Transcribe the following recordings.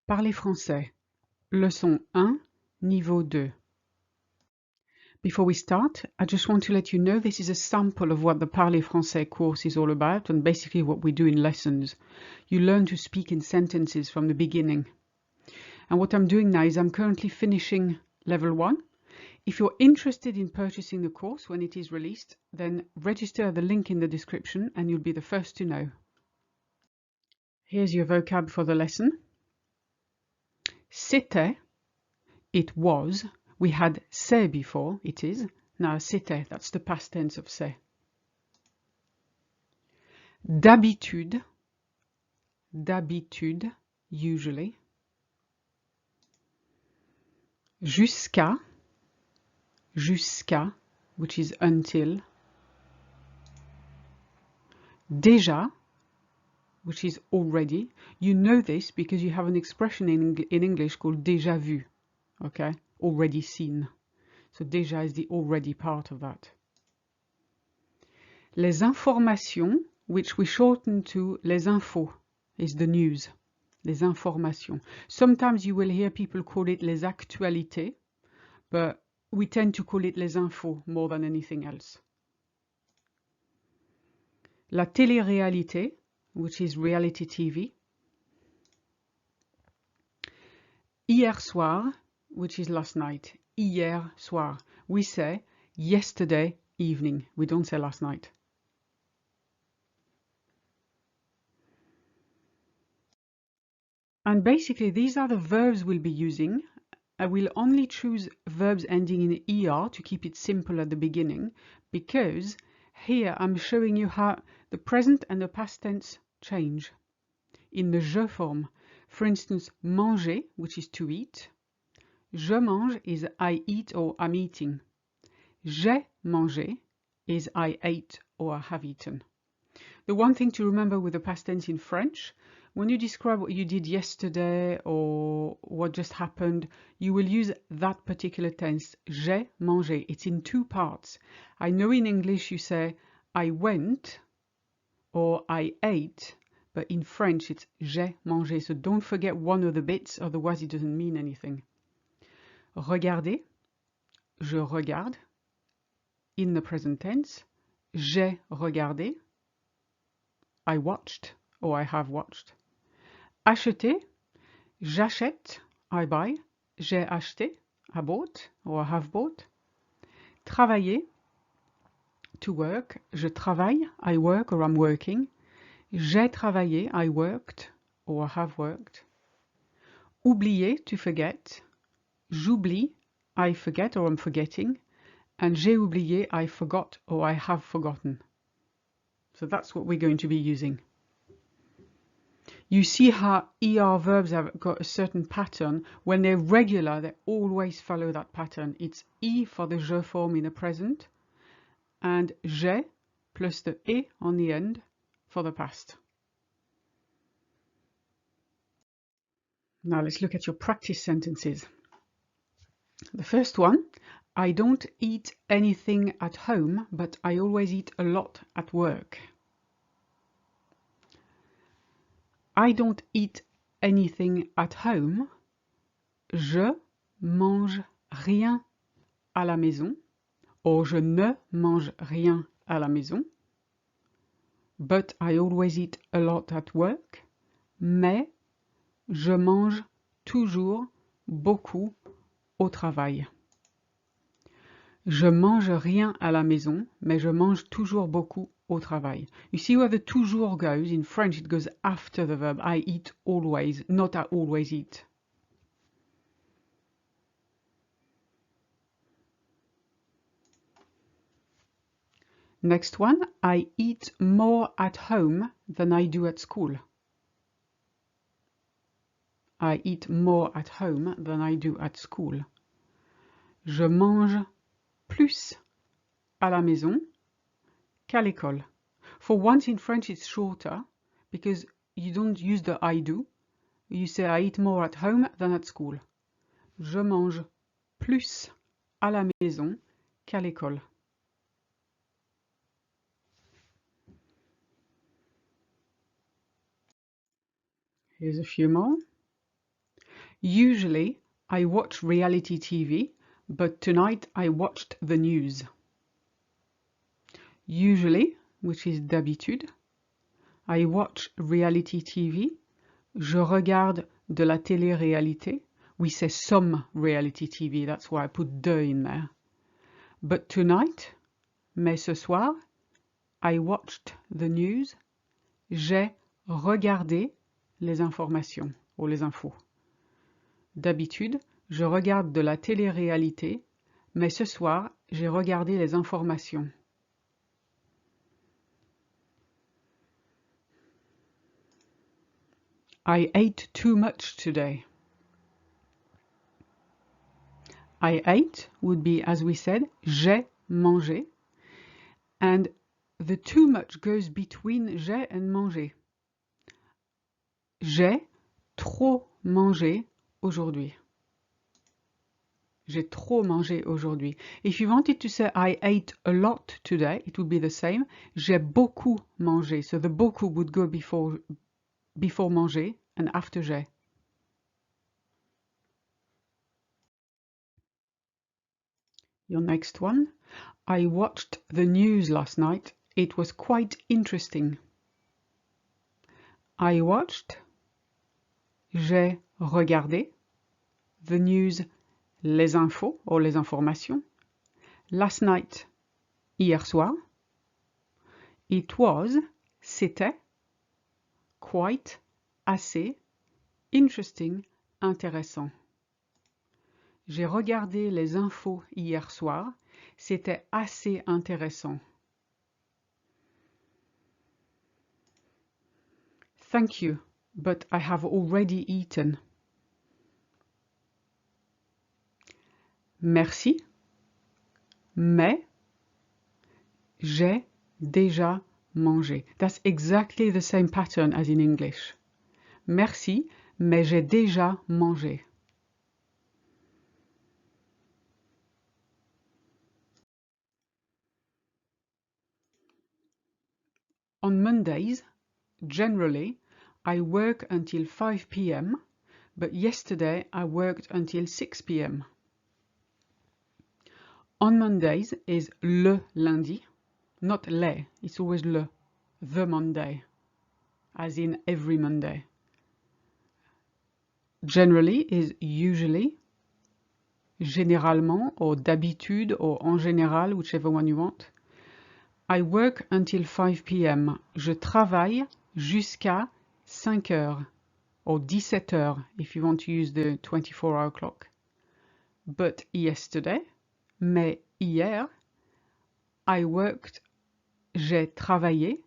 Parler français. Leçon 1, Niveau 2. Before we start, I just want to let you know this is a sample of what the Parler Français course is all about and basically what we do in lessons. You learn to speak in sentences from the beginning. And what I'm doing now is I'm currently finishing level 1. If you're interested in purchasing the course when it is released, then register at the link in the description and you'll be the first to know. Here's your vocab for the lesson. C'était, it was. We had c'est before, it is. Now c'était, that's the past tense of c'est. D'habitude, d'habitude, usually. Jusqu'à, jusqu'à, which is until. Déjà, which is already. You know this because you have an expression in English called déjà vu, okay? Already seen. So déjà is the already part of that. Les informations, which we shorten to les infos, is the news. Les informations. Sometimes you will hear people call it les actualités, but we tend to call it les infos more than anything else. La télé-réalité, which is reality TV. Hier soir, which is last night. Hier soir. We say yesterday evening. We don't say last night. And basically these are the verbs we'll be using. I will only choose verbs ending in ER to keep it simple at the beginning, because here I'm showing you how the present and the past tense change. In the je form, for instance, manger, which is to eat. Je mange is I eat or I'm eating. J'ai mangé is I ate or I have eaten. The one thing to remember with the past tense in French, when you describe what you did yesterday or what just happened, you will use that particular tense, j'ai mangé. It's in two parts. I know in English you say I went or I ate, but in French it's j'ai mangé. So don't forget one of the bits, otherwise it doesn't mean anything. Regarder, je regarde. In the present tense, j'ai regardé. I watched or I have watched. Acheter, j'achète, I buy. J'ai acheté, I bought or I have bought. Travailler, to work. Je travaille, I work or I'm working. J'ai travaillé, I worked or I have worked. Oublier, to forget. J'oublie, I forget or I'm forgetting. And j'ai oublié, I forgot or I have forgotten. So that's what we're going to be using. You see how ER verbs have got a certain pattern. When they're regular, they always follow that pattern. It's E for the je form in the present, and j'ai plus the E on the end for the past. Now let's look at your practice sentences. The first one, I don't eat anything at home, but I always eat a lot at work. I don't eat anything at home. Je mange rien à la maison. Or je ne mange rien à la maison. But I always eat a lot at work. Mais je mange toujours beaucoup au travail. Je mange rien à la maison, mais je mange toujours beaucoup au travail. You see where the toujours goes? In French it goes after the verb. I eat always, not I always eat. Next one, I eat more at home than I do at school. I eat more at home than I do at school. Je mange plus à la maison qu'à l'école. For once in French it's shorter because you don't use the I do. You say I eat more at home than at school. Je mange plus à la maison qu'à l'école. Here's a few more. Usually, I watch reality TV, but tonight I watched the news. Usually, which is d'habitude, I watch reality TV. Je regarde de la télé-réalité. We say some reality TV, that's why I put de in there. But tonight, mais ce soir, I watched the news. J'ai regardé les informations ou les infos. D'habitude, je regarde de la télé-réalité, mais ce soir, j'ai regardé les informations. I ate too much today. I ate would be, as we said, j'ai mangé. And the too much goes between j'ai and manger. J'ai trop mangé aujourd'hui. J'ai trop mangé aujourd'hui. If you wanted to say I ate a lot today, it would be the same. J'ai beaucoup mangé. So the beaucoup would go before manger and after j'ai. Your next one. I watched the news last night. It was quite interesting. I watched. J'ai regardé. The news, les infos ou les informations. Last night, hier soir. It was, c'était. Quite, assez. Interesting, intéressant. J'ai regardé les infos hier soir. C'était assez intéressant. Thank you, but I have already eaten. Merci, mais j'ai déjà mangé. That's exactly the same pattern as in English. Merci, mais j'ai déjà mangé. On Mondays, generally, I work until 5 p.m., but yesterday I worked until 6 p.m. On Mondays is le lundi, not les, it's always le, the Monday, as in every Monday. Generally is usually, généralement, or d'habitude, or en général, whichever one you want. I work until 5 p.m. Je travaille jusqu'à 5 heures, or 17 heures, if you want to use the 24-hour clock. But yesterday, mais hier, I worked, j'ai travaillé,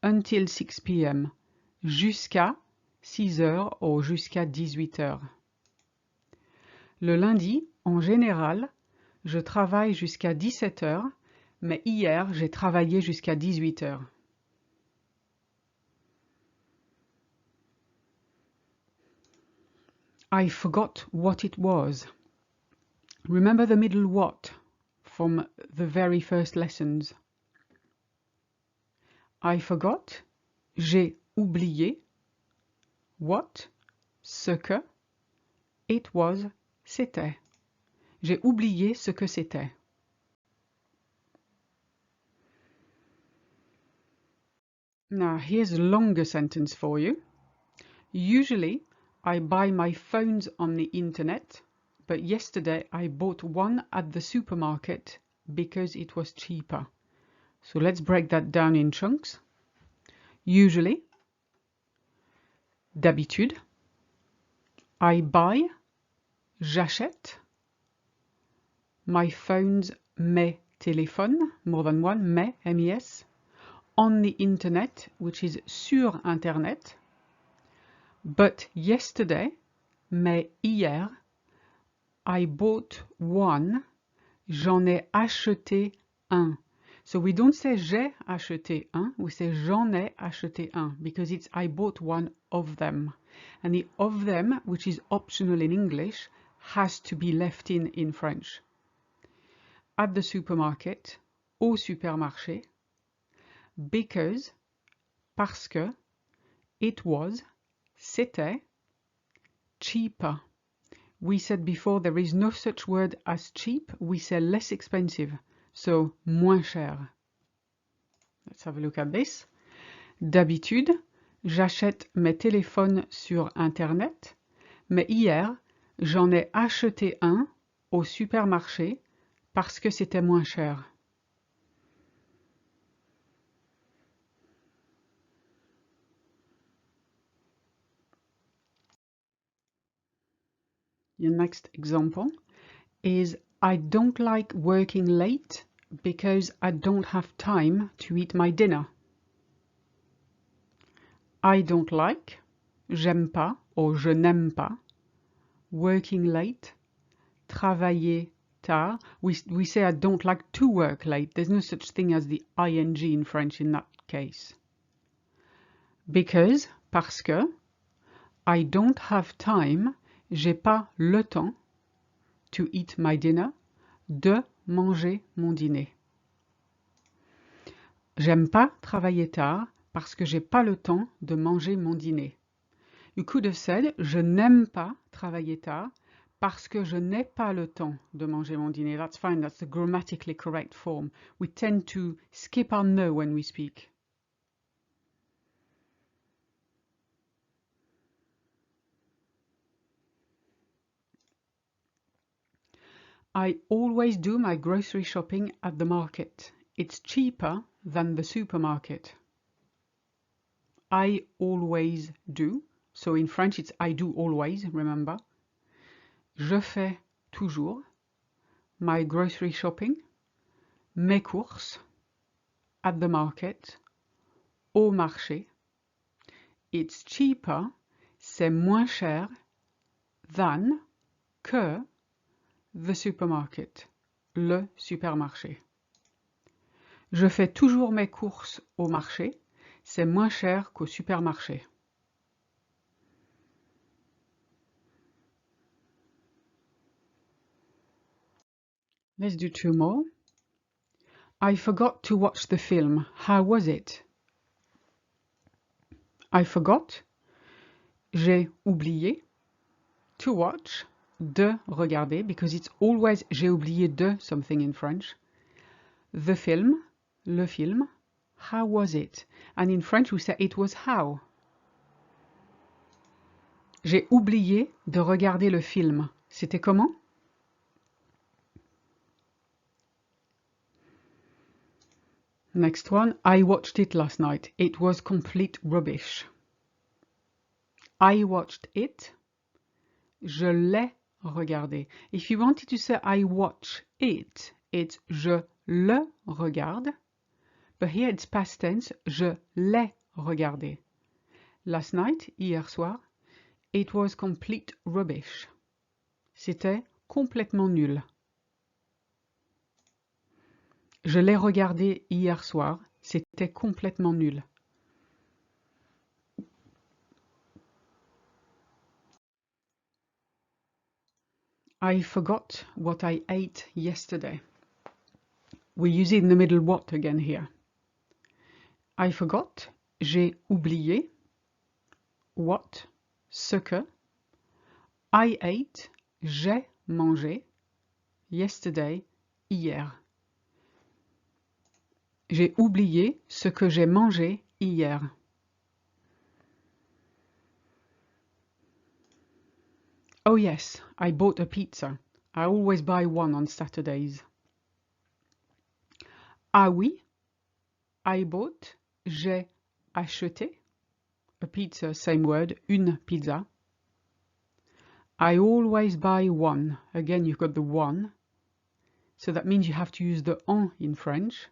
until 6 p.m., jusqu'à 6 heures ou jusqu'à 18 heures. Le lundi, en général, je travaille jusqu'à 17 heures, mais hier, j'ai travaillé jusqu'à 18 heures. I forgot what it was. Remember the middle what from the very first lessons. I forgot, j'ai oublié. What, ce que. It was, c'était. J'ai oublié ce que c'était. Now here's a longer sentence for you. Usually I buy my phones on the internet, but yesterday I bought one at the supermarket because it was cheaper. So let's break that down in chunks. Usually, d'habitude. I buy, j'achète. My phones, mes téléphones, more than one, mes, mes. On the internet, which is sur internet. But yesterday, mais hier, I bought one, j'en ai acheté un. So we don't say j'ai acheté un, we say j'en ai acheté un, because it's I bought one of them. And the of them, which is optional in English, has to be left in French. At the supermarket, au supermarché, because, parce que, it was, c'était, cheaper, we said before there is no such word as cheap. We say less expensive. So, moins cher. Let's have a look at this. D'habitude, j'achète mes téléphones sur Internet, mais hier, j'en ai acheté un au supermarché parce que c'était moins cher. Your next example is I don't like working late because I don't have time to eat my dinner. I don't like, j'aime pas ou je n'aime pas, working late, travailler tard. We say I don't like to work late. There's no such thing as the ing in French in that case. Because, parce que, I don't have time, j'ai pas le temps, to eat my dinner, de manger mon dîner. J'aime pas travailler tard parce que j'ai pas le temps de manger mon dîner. You could have said, je n'aime pas travailler tard parce que je n'ai pas le temps de manger mon dîner. That's fine, that's the grammatically correct form. We tend to skip our no when we speak. I always do my grocery shopping at the market. It's cheaper than the supermarket. I always do. So in French it's I do always, remember. Je fais toujours my grocery shopping, mes courses, at the market, au marché. It's cheaper, c'est moins cher, than, que, the supermarket, le supermarché. Je fais toujours mes courses au marché, c'est moins cher qu'au supermarché. Let's do two more. I forgot to watch the film. How was it? I forgot. J'ai oublié. To watch. De regarder. Because it's always j'ai oublié de something in French. The film. Le film. How was it? And in French we say it was how. J'ai oublié de regarder le film. C'était comment? Next one, I watched it last night. It was complete rubbish. I watched it. Je l'ai regardé. If you wanted to say I watch it, it's je le regarde. But here it's past tense, je l'ai regardé. Last night, hier soir, it was complete rubbish. C'était complètement nul. Je l'ai regardé hier soir, c'était complètement nul. I forgot what I ate yesterday. We use it in the middle what again here. I forgot, j'ai oublié. What, ce que. I ate, j'ai mangé. Yesterday, hier. J'ai oublié ce que j'ai mangé hier. Oh yes, I bought a pizza. I always buy one on Saturdays. Ah oui, I bought, j'ai acheté. A pizza, same word, une pizza. I always buy one. Again, you've got the one. So that means you have to use the en in French.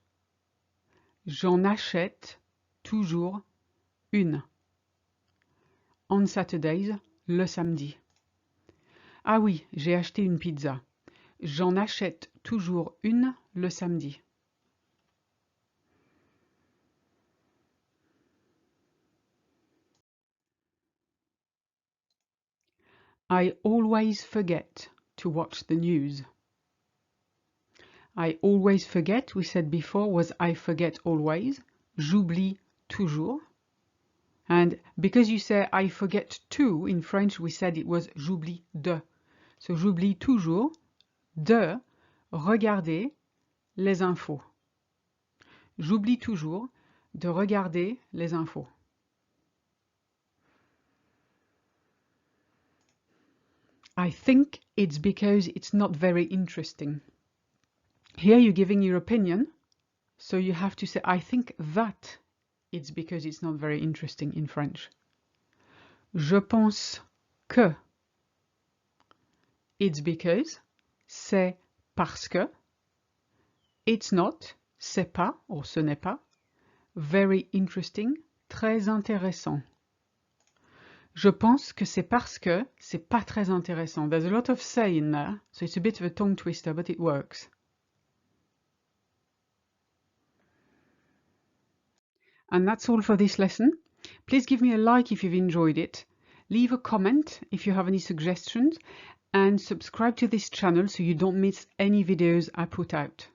J'en achète toujours une. On Saturdays, le samedi. Ah oui, j'ai acheté une pizza. J'en achète toujours une le samedi. I always forget to watch the news. I always forget, we said before, was I forget always. J'oublie toujours. And because you say I forget to in French, we said it was j'oublie de. So j'oublie toujours de regarder les infos. J'oublie toujours de regarder les infos. I think it's because it's not very interesting. Here you're giving your opinion, so you have to say, I think that it's because it's not very interesting in French. Je pense que. It's because. C'est parce que. It's not. C'est pas, ou ce n'est pas. Very interesting. Très intéressant. Je pense que c'est parce que c'est pas très intéressant. There's a lot of say in there, so it's a bit of a tongue twister, but it works. And that's all for this lesson. Please give me a like if you've enjoyed it. Leave a comment if you have any suggestions, and subscribe to this channel so you don't miss any videos I put out.